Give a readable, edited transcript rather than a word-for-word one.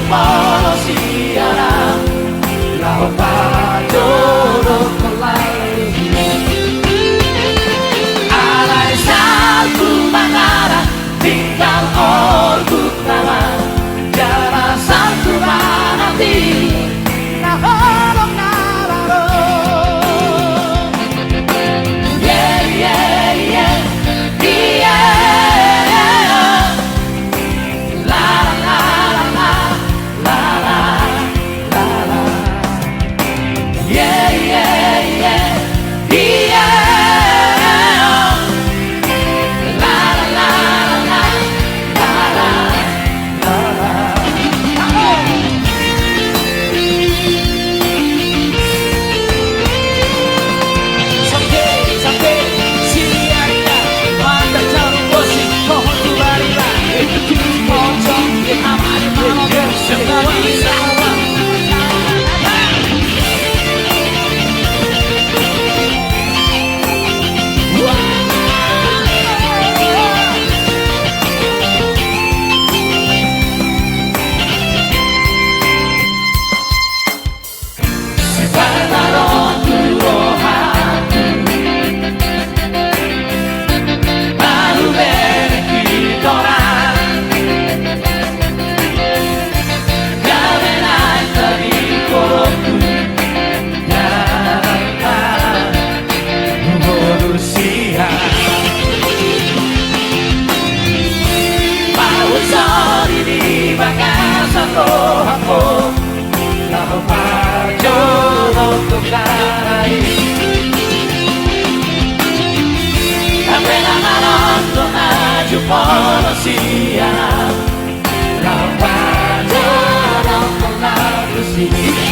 polosiaran lau jodoh kelalu alai satu manara tinggal orbut nama jara satu manati nahorong nararo yeah yeah yeah yeah la la la la la la la yeah yeah yeah yeah la la la la la la la sampai siangnya mata jauh posisi pohon tu barilah itu pocong di amari mau semua bisa polosiaran lau jodoh kelalu